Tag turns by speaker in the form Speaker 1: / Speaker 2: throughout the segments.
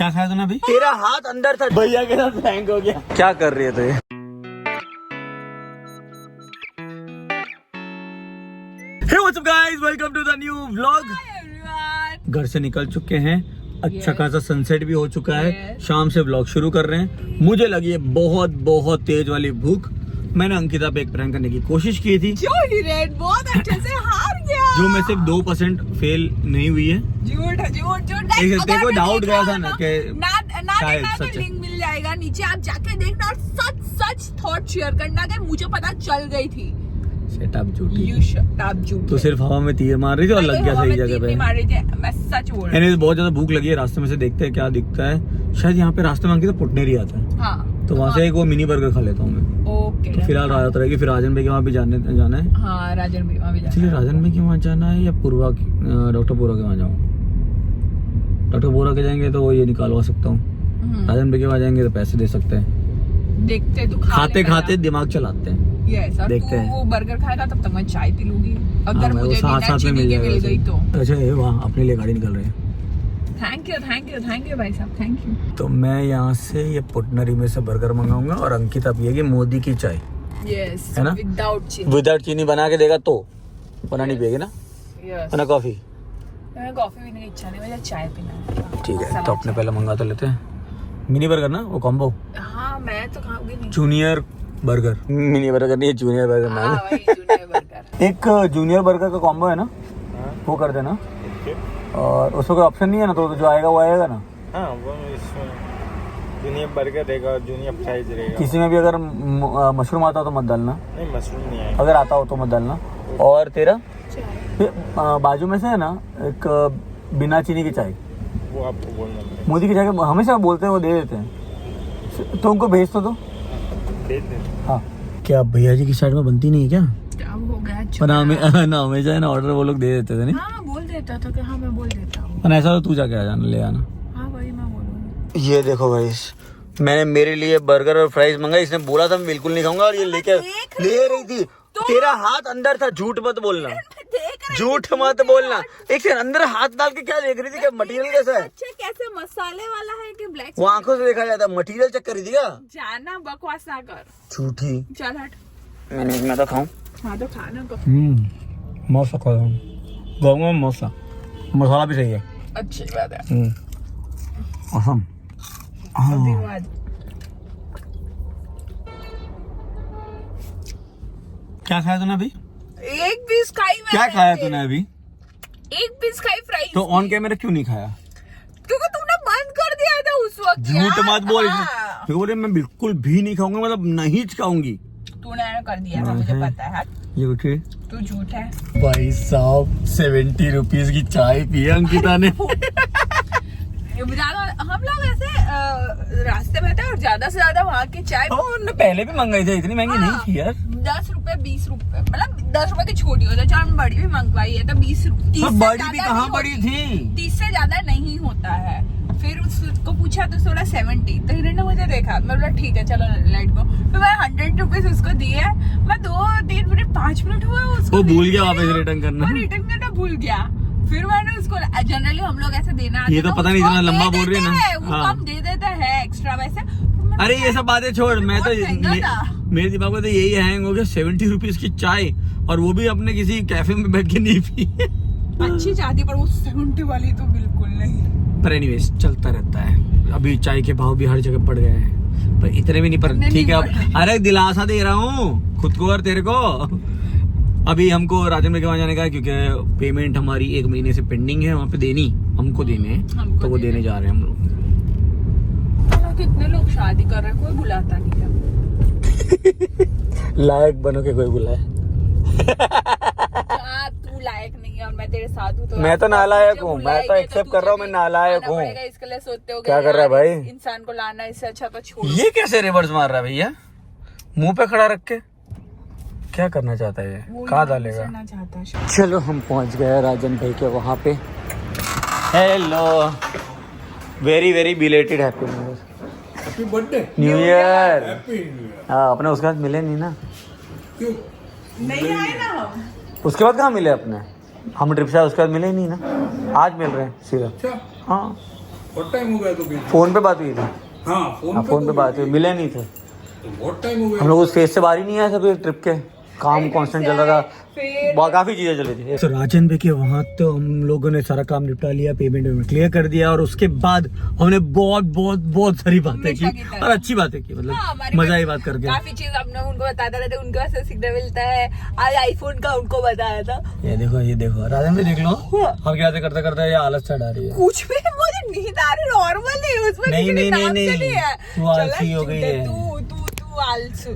Speaker 1: क्या खाया तूने अभी? तेरा हाथ अंदर था, भैया के साथ हैंग हो गया। क्या कर रही है तो ये? Hey, what's up guys? Welcome to the new vlog. घर से निकल चुके हैं, अच्छा खासा सनसेट भी हो चुका है, शाम से व्लॉग शुरू कर रहे हैं। मुझे लगी है बहुत तेज वाली भूख। मैंने अंकिता पे एक प्रैंक करने की कोशिश की थी
Speaker 2: जो हिरेन बहुत अच्छे से हार गया,
Speaker 1: जो में सिर्फ 2% फेल नहीं हुई है।
Speaker 2: झूठ
Speaker 1: तेरे को डाउट गया था ना कि
Speaker 2: शायद सच लिंक मिल जाएगा नीचे, आप जाके देखना और सच थॉट शेयर करना कि मुझे पता चल गई थी।
Speaker 1: तो सिर्फ हवा में तीर मार रही थी और लग गया सही जगह पे।
Speaker 2: मार रही थी, मैं सच बोल रही हूं।
Speaker 1: बहुत ज्यादा भूख लगी है, रास्ते में से देखते हैं क्या दिखता है। शायद यहाँ पे रास्ते में अंकिता पुटनेरी आता है।
Speaker 2: हाँ,
Speaker 1: तो वहाँ से एक वो मिनी बर्गर खा लेता हूँ मैं।
Speaker 2: ओके,
Speaker 1: तो फिलहाल रात रहेगी, फिर राजन भाई के वहाँ भी जाना है।
Speaker 2: हाँ, राजन भाई वहाँ भी जाना है।
Speaker 1: राजन भाई के वहाँ जाना है या डॉक्टर पूरा के वहाँ जाऊँ? डॉक्टर पूरा के जाएंगे तो वो ये निकालवा सकता हूँ, राजन भाई के वहाँ जाएंगे तो पैसे दे सकते हैं।
Speaker 2: देखते तो
Speaker 1: खाते दिमाग चलाते हैं। देखते हैं।
Speaker 2: वो बर्गर खाएगा तब तक मैं चाय पी लूंगी, अगर मुझे
Speaker 1: साथ में मिल
Speaker 2: गई तो।
Speaker 1: अच्छा ये वहाँ अपने लिए गाड़ी निकल रही है।
Speaker 2: थैंक यू भाई साहब, थैंक यू।
Speaker 1: तो मैं यहाँ से ये पुटनरी में से बर्गर मंगाऊंगा और अंकिता पिएगी मोदी की चाय।
Speaker 2: यस,
Speaker 1: है ना? विदाउट चीनी बना के देगा तो बना नहीं पिएगी ना?
Speaker 2: यस।
Speaker 1: ना कॉफी?
Speaker 2: कॉफी पीने की इच्छा नहीं, मुझे चाय पीना है।
Speaker 1: ठीक है, तो अपने पहले मंगा तो लेते हैं मिनी बर्गर ना, वो कॉम्बो।
Speaker 2: हाँ, मैं तो खाऊंगी नहीं।
Speaker 1: जूनियर बर्गर, मिनी बर्गर नहीं, जूनियर बर्गर ना।
Speaker 2: Junior burger.
Speaker 1: एक जूनियर बर्गर का कॉम्बो है ना, वो कर देना। और उसमें कोई ऑप्शन नहीं है ना, तो जो आएगा वो आएगा ना?
Speaker 3: हाँ, वो इसमें जूनियर बर्गर रहेगा, जूनियर फ्राइज रहेगा।
Speaker 1: किसी में भी अगर मशरूम आता हो तो मत डालना।
Speaker 3: नहीं, मशरूम नहीं आएगा।
Speaker 1: अगर आता हो तो मत डालना। और तेरा बाजू में से है ना एक बिना चीनी की चाय,
Speaker 3: वो आपको बोलना पड़ेगा।
Speaker 1: मोदी की चाय हमेशा बोलते हैं, वो दे देते हैं, तो उनको भेज तो दो। हाँ, क्या भैया जी की साइड में बनती नहीं है क्या?
Speaker 2: क्या हो गया?
Speaker 1: ना हमेशा है ना ऑर्डर वो लोग दे देते थे नहीं?
Speaker 2: हाँ, बोल देता था कि हाँ मैं बोल देता हूँ।
Speaker 1: पर ऐसा तो तू जाके आ जाना, ले आना।
Speaker 2: हाँ भाई, मैं बोलूँगी।
Speaker 1: ये देखो भाई, मैंने मेरे लिए बर्गर और फ्राइज मंगाई, इसने बोला था मैं बिल्कुल नहीं खाऊंगा और ये लेके ले रही थी। तेरा हाथ अंदर था, झूठ मत बोलना, झूठ मत बोलना। एक सेकंड, अंदर हाथ डाल के क्या देख रही थी? क्या मटेरियल कैसा है?
Speaker 2: अच्छा, कैसे मसाले वाला है कि ब्लैक?
Speaker 1: वो आंखों से देखा जाता है, मटेरियल चेक कर रही थी क्या?
Speaker 2: जाना, बकवास ना कर।
Speaker 1: झूठी।
Speaker 2: चल हट।
Speaker 1: मैं तो खाऊं।
Speaker 2: हाँ तो खाना को।
Speaker 1: मौसा खा रहा हूँ, मौसा मसाला भी सही है।
Speaker 2: अच्छी बात है।
Speaker 1: असम। क्या खाया तूने अभी?
Speaker 2: एक पीस खाई मैंने।
Speaker 1: क्या खाया तूने अभी?
Speaker 2: एक पीस खाई फ्राइज।
Speaker 1: तो ऑन कैमरा क्यों नहीं खाया?
Speaker 2: क्योंकि तुमने बंद कर दिया था उस वक्त।
Speaker 1: झूठ मत बोल।
Speaker 2: हाँ।
Speaker 1: तो बोले मैं बिल्कुल भी नहीं खाऊंगा, मतलब नहीं खाऊंगी।
Speaker 2: तूने कर दिया था, मुझे पता है।
Speaker 1: ये उठे,
Speaker 2: तू झूठ है
Speaker 1: भाई साहब। 70 रुपीज की चाय पी अंकिता ने।
Speaker 2: हम लोग ऐसे रास्ते में थे और ज्यादा से ज्यादा वहाँ की चाय
Speaker 1: पहले भी मंगाई थी, इतनी महंगी नहीं थी यार।
Speaker 2: 10 रुपए 20 रुपए, मतलब 10 रुपए की छोटी होता है। चाहे हम बड़ी भी मंगवाई है तो 20 रुपए।
Speaker 1: बड़ी भी कहाँ बड़ी थी?
Speaker 2: 30 से ज्यादा नहीं होता है। फिर उसको पूछा तो बोला 70। तो हिरण ने मुझे देखा, मैं बोला ठीक है चलो लेट गो। फिर मैं 100 रुपीज उसको दिए। मैं 2-3 मिनट 5 मिनट हुआ उसको,
Speaker 1: वो भूल गया वापस रिटर्न करना।
Speaker 2: रिटर्न करना भूल गया। फिर मैंने उसको, जनरली हम लोग ऐसे देना,
Speaker 1: ये तो पता नहीं इतना लंबा बोल रही है ना।
Speaker 2: उसको हम दे देते हैं एक्स्ट्रा वैसे।
Speaker 1: अरे ये सब बातें छोड़, मैं तो मेरे दिमाग में तो यही हैंग हो गया, 70 रुपीज की चाय, और वो भी अपने किसी कैफे में बैठ के नहीं पी।
Speaker 2: अच्छी चाहती, पर वो 70 वाली तो बिल्कुल नहीं।
Speaker 1: पर एनीवेज चलता रहता है। अभी चाय के भाव भी हर जगह पड़ गए हैं, पर इतने भी नहीं, पर ठीक है। अब अरे दिलासा दे रहा हूँ खुद को और तेरे को। अभी हमको राजन भाई के वहाँ जाने का है, क्योंकि पेमेंट हमारी 1 महीने से पेंडिंग है, वहाँ पे देनी हमको देने, तो वो देने जा रहे हैं हम लोग।
Speaker 2: कितने लोग शादी कर रहे हैं, कोई बुलाता नहीं है।
Speaker 1: लायक बनो के कोई बुलाए।
Speaker 2: तू लायक नहीं है और मैं तेरे साथ हूँ, तो
Speaker 1: मैं तो नालायक हूँ, मैं तो एक्सेप्ट कर रहा हूँ मैं नालायक हूँ।
Speaker 2: इसके लिए सोचते हो
Speaker 1: क्या कर रहा है भाई?
Speaker 2: इंसान को लाना, इससे अच्छा तो छोड़।
Speaker 1: ये कैसे रिवर्स मार रहा है भैया, मुंह पे खड़ा रख के? क्या करना चाहता है ये? कहाँ डालेगा? चलो हम पहुंच गए राजन भाई के वहाँ पे। Hello, very very belated happy new year. हाँ, अपने उसके बाद मिले नहीं ना।
Speaker 2: क्यों नहीं आए ना हम?
Speaker 1: उसके बाद कहाँ मिले अपने? हम ट्रिप से उसके बाद मिले ही नहीं ना, आज मिल रहे हैं सीधा। हाँ,
Speaker 4: बहुत टाइम हो गया तो भेज।
Speaker 1: फोन पे बात हुई थी?
Speaker 4: हाँ
Speaker 1: फोन पे बात हुई, मिले नहीं थे
Speaker 4: तो बहुत टाइम हो गया।
Speaker 1: हम लोग उस फेज से बाहर ही नहीं आए थे ट्रिप के, काम कांस्टेंट चल रहा था, काफी चीजें चल रही थी। तो राजन भाई के वहाँ तो हम लोगों ने सारा काम निपटा लिया, पेमेंट क्लियर कर दिया, और उसके बाद हमने बहुत सारी बातें की और अच्छी बातें की, मतलब मजा आई बात करके।
Speaker 2: काफी चीज हमने उनको बताते रहते, उनके पास से सीखने मिलता है। आज आईफोन का उनको बताया था।
Speaker 1: ये देखो राजन भाई देख लो, हम क्या करते करते ये हालत चढ़ा रही है।
Speaker 2: कुछ भी मुझे नींद आ रही, नॉर्मल है उसमें,
Speaker 1: नहीं तू आलसी हो गई है।
Speaker 2: तू आलसू।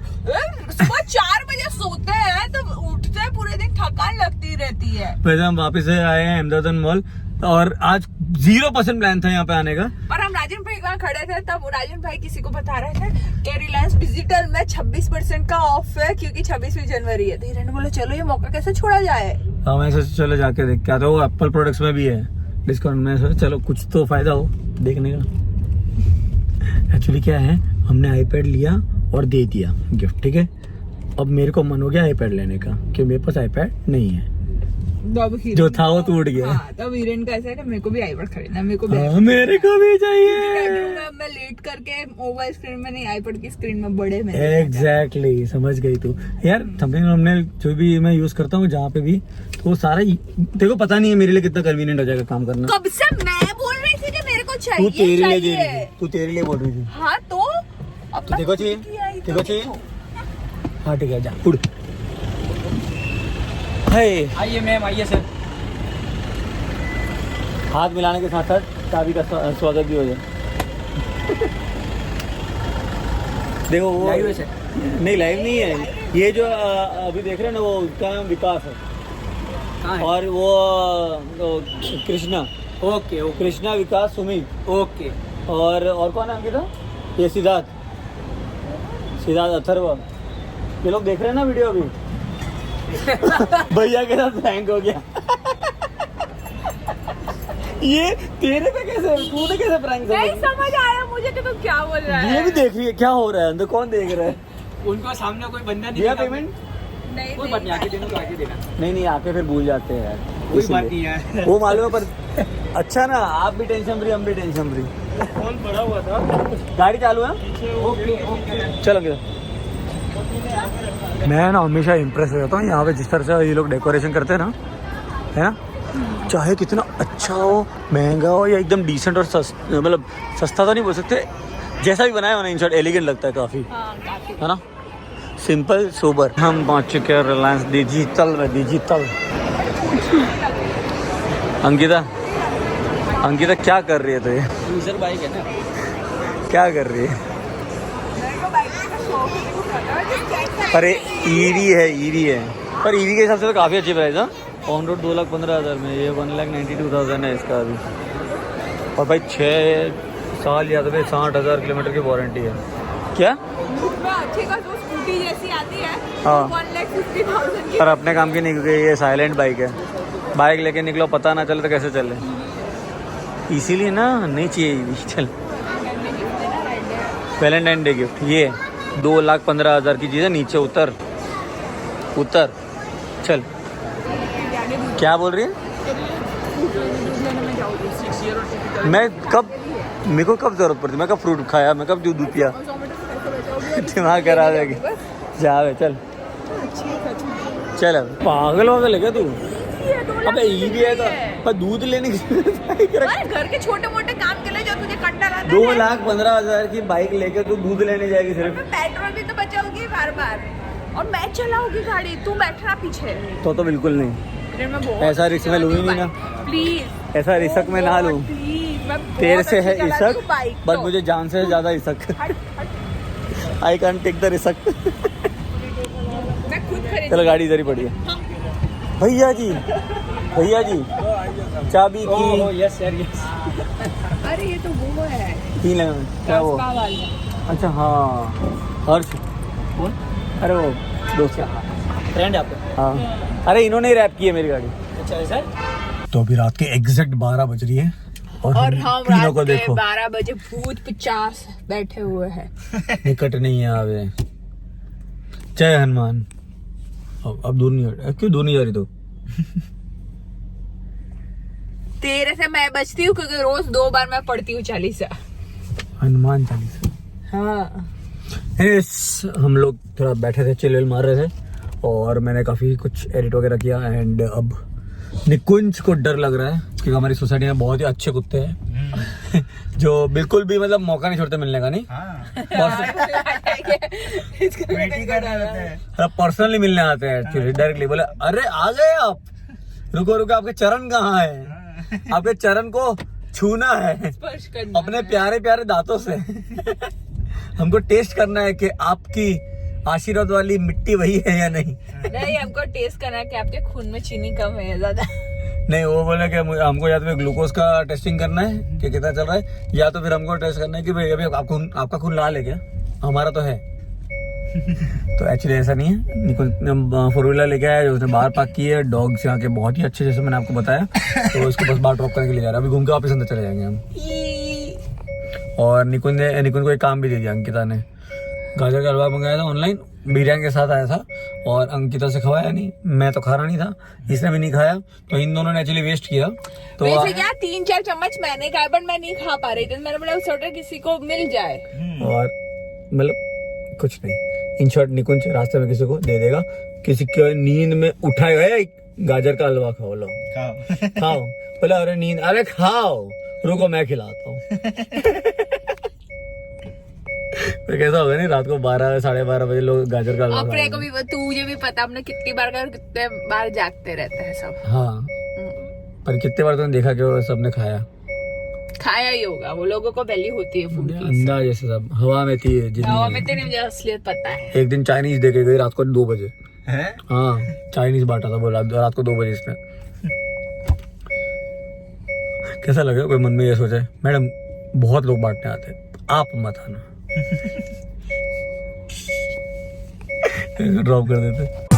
Speaker 2: सुबह 4 बजे सोते हैं तो उठते हैं, पूरे दिन थकान लगती रहती है।
Speaker 1: वैसे हम वापस से आए हैं अहमदाबाद मॉल, और आज 0% प्लान था यहाँ पे आने का।
Speaker 2: पर हम राजन भाई वहाँ खड़े थे, तब राजन भाई किसी को बता रहे थे कि रिलायंस डिजिटल में 26% का ऑफ है, क्योंकि 26वीं जनवरी है। तो हिरण बोले चलो ये मौका कैसे छोड़ा जाए।
Speaker 1: हाँ मैं सोचा चलो जाके देख के आता हूँ, एप्पल प्रोडक्ट्स में भी है डिस्काउंट। मैं सोचा चलो कुछ तो फायदा हो देखने का। एक्चुअली क्या है, हमने आईपैड लिया और दे दिया गिफ्ट, ठीक है। अब मेरे को मन हो गया आईपैड लेने का, क्योंकि मेरे पास आईपैड नहीं है, जो था वो टूट गया।
Speaker 2: हाँ, तब हिरण का ऐसा है कि मेरे को भी आईपैड खरीदना, मेरे को
Speaker 1: मेरे को भी चाहिए।
Speaker 2: मैं लेट करके मोबाइल स्क्रीन में नहीं, आईपैड की स्क्रीन में बड़े में।
Speaker 1: एग्जैक्टली समझ गई तू यार। थंबनेल हमने जो भी मैं यूज करता हूँ जहाँ पे भी, तो वो सारा देखो पता नहीं है मेरे लिए कितना कन्वीनियंट हो जाएगा काम करना।
Speaker 2: कब से मैं बोल रही थी कि मेरे को
Speaker 1: तू
Speaker 2: चाहिए,
Speaker 1: तेरे लिए बोल रही थी।
Speaker 2: हाँ तो अब
Speaker 1: तो देखो चाहिए, देखो चाहिए। हाँ ठीक है, जा उड़। आइए मैम, आइए सर। हाथ मिलाने के साथ साथ चाबी का स्वागत भी हो जाए। देखो वो लाइव है, नहीं लाइव नहीं है ये, जो अभी देख रहे हैं ना, वो उसका नाम विकास है, और वो कृष्णा। ओके कृष्णा, विकास, सुमित। ओके और कौन नाम था? ये सिद्धार्थ अथर्व। ये लोग देख रहे हैं ना वीडियो अभी। भैया के साथ प्रैंक हो गया। ये तेरे पे कैसे, तूने कैसे प्रैंक
Speaker 2: नहीं समझ आया मुझे कि तुम क्या बोल रहा है।
Speaker 1: ये भी देख रही है क्या हो रहा है अंदर, कौन देख रहा है?
Speaker 5: उनको सामने कोई बंदा नहीं
Speaker 1: दिया पेमेंट?
Speaker 2: नहीं
Speaker 5: कोई बात नहीं, आके देना तो आके देना,
Speaker 1: नहीं आके फिर भूल जाते हैं यार,
Speaker 5: कोई बात नहीं है।
Speaker 1: वो मालूम है, पर अच्छा ना, आप भी टेंशन फ्री, हम भी टेंशन फ्री।
Speaker 3: फोन पड़ा हुआ था,
Speaker 1: गाड़ी चालू है। चलो मैं ना हमेशा इम्प्रेस हो जाता हूँ यहाँ पे, जिस तरह से ये लोग डेकोरेशन करते हैं ना, है ना, चाहे कितना अच्छा हो, महंगा हो, या एकदम डिसेंट और मतलब सस्ता तो नहीं बोल सकते, जैसा भी बनाया हो ना, इन शॉर्ट एलिगेंट लगता है काफ़ी, है ना, सिंपल सोबर। हम पहुँच चुके हैं रिलायंस डिजिटल में। डिजिटल अंकिता क्या कर रही है? तो ये
Speaker 5: यूजर बाइक है ना,
Speaker 1: क्या कर रही है? अरे ईवी है, पर ईवी के हिसाब से तो काफ़ी अच्छी प्राइस है। ऑन रोड 2,15,000 में, ये 1,92,000 है इसका अभी। और भाई 6 साल या तो भाई 60,000 किलोमीटर की वारंटी है। क्या?
Speaker 2: अच्छी का जो स्कूटी जैसी आती है,
Speaker 1: हाँ,
Speaker 2: 1,50,000 की।
Speaker 1: पर अपने काम की नहीं, क्योंकि ये साइलेंट बाइक है। बाइक लेके निकलो, पता ना चले तो कैसे चले, इसीलिए ना नहीं चाहिए ईवी। चल, वैलेंटाइन डे गिफ्ट ये 2,15,000 की चीज़ है। नीचे उतर चल। क्या बोल रही है? मैं कब, मेरे को कब जरूरत पड़ती, मैं कब फ्रूट खाया, मैं कब दूध पिया? दिमाग करा देगी, जा चल चल। पागल है क्या तू? अबे ईवी है तो पर दूध लेने की
Speaker 2: घर के छोटे मोटे काम के लिए जो तुझे कंटा रहता है।
Speaker 1: 2,15,000 की बाइक लेके तू दूध लेने जाएगी सिर्फ?
Speaker 2: पेट्रोल भी तो बचाओगी बार, और मैं चलाऊंगी गाड़ी, तू बैठना पीछे।
Speaker 1: तो बिल्कुल नहीं, ऐसा रिस्क में लूँ ही नहीं ना,
Speaker 2: प्लीज।
Speaker 1: ऐसा रिस्क में ना लूँ। तेरे से है रिस्क, बट मुझे जान से ज्यादा risk. I can take the risk.
Speaker 2: मैं खुद खरीद।
Speaker 1: चलो गाड़ी इधर ही पड़ी है। भैया जी चाबी की।
Speaker 5: Yes sir yes.
Speaker 2: अरे ये तो वो है,
Speaker 1: 3 लगा क्या वो? अच्छा हाँ, हर्ष
Speaker 5: कौन?
Speaker 1: अरे वो दोस्त का
Speaker 5: फ्रेंड आपका?
Speaker 1: हाँ, अरे इन्होंने ही रैप की है मेरी गाड़ी।
Speaker 5: अच्छा है सर।
Speaker 1: तो अभी रात के एग्जैक्ट 12 बज रही है, और
Speaker 2: हम
Speaker 1: तीनों को
Speaker 2: रात के
Speaker 1: देखो
Speaker 2: 12 बजे भूत 50 बैठे हुए हैं।
Speaker 1: निकट नहीं है आवे। जय हनुमान। अब दूर नहीं, क्यों दूर नहीं जा रही? तो
Speaker 2: तेरे से मैं बचती हूँ क्योंकि रोज 2 बार मैं पढ़ती हूँ 40।
Speaker 1: हनुमान चालीसा।
Speaker 2: हाँ
Speaker 1: हम लोग थोड़ा बैठे थे, चिल विल मार रहे थे और मैंने काफ़ी कुछ एडिट वगैरह किया। एंड अब निकुंज को डर लग रहा है क्योंकि हमारी सोसाइटी में बहुत ही अच्छे कुत्ते हैं जो बिल्कुल भी मतलब मौका नहीं छोड़ते मिलने का। नहीं पर्सनली मिलने आते हैं एक्चुअली, डायरेक्टली बोले अरे आ गए आप, रुको रुको आपके चरण कहाँ है, आपके चरण को छूना है
Speaker 2: स्पर्श करना
Speaker 1: अपने प्यारे प्यारे दांतों से हमको टेस्ट करना है कि आपकी आशीर्वाद वाली मिट्टी वही है या नहीं।
Speaker 2: नहीं, हमको टेस्ट करना है कि आपके खून में चीनी कम है या ज्यादा।
Speaker 1: नहीं, वो बोले कि हमको या तो फिर ग्लूकोज का टेस्टिंग करना है कि कितना चल रहा है, या तो फिर हमको टेस्ट करना है कि भाई अभी आपका खून लाल है क्या, हमारा तो है। तो एक्चुअली ऐसा नहीं है। निकुंज 4 व्हीलर लेके आया, जो उसने बाहर पार्क की है, डॉग्स यहाँ के बहुत ही अच्छे, जैसे मैंने आपको बताया। तो उसको बस बाहर ड्रॉप करने के लिए जा रहा है, अभी घूम के वापस अंदर चले जाएंगे हम। और निकुंज को एक काम भी दे दिया अंकिता ने, गाजर का हलवा मंगाया था ऑनलाइन, बिरयानी के साथ आया था और अंकिता से खवाया नहीं, मैं तो खा रहा नहीं था, इसने भी नहीं खाया, तो इन दोनों ने एक्चुअली वेस्ट किया। तो
Speaker 2: वैसे क्या 3-4 चम्मच मैंने खाया बट मैं नहीं खा पा रही थी, मैंने बोला सोचा किसी को मिल जाए।
Speaker 1: और मतलब कुछ नहीं, इन शॉर्ट निकुंज रास्ते में किसी को दे देगा, किसी के नींद में उठाएगा, गाजर का हलवा खाओ, लो खाओ, बोला अरे नींद, अरे खाओ, रुको मैं खिलाता हूँ। तो कैसा होगा नहीं, रात को 12 साढ़े 12 बजे लोग गाजर का हलवा
Speaker 2: अपने को भी, तुझे भी पता हमने कितनी बार कितने बार जागते रहते हैं सब।
Speaker 1: हाँ, पर कितने बार तुमने देखा कि वो सबने खाया
Speaker 2: ही होगा, वो लोगों को वैल्यू होती है फूड की।
Speaker 1: अंदाज ऐसे सब हवा में थी,
Speaker 2: हवा में तो नहीं, मुझे असलियत पता है।
Speaker 1: एक दिन चाइनीज देके गई रात को 2 बजे। हाँ, चाइनीज बांटा था, बोला रात को 2 बजे इसने। कैसा लगे कोई मन में ये सोचे मैडम बहुत लोग बांटने आते हैं, आप मत आना। ड्रॉप कर देते।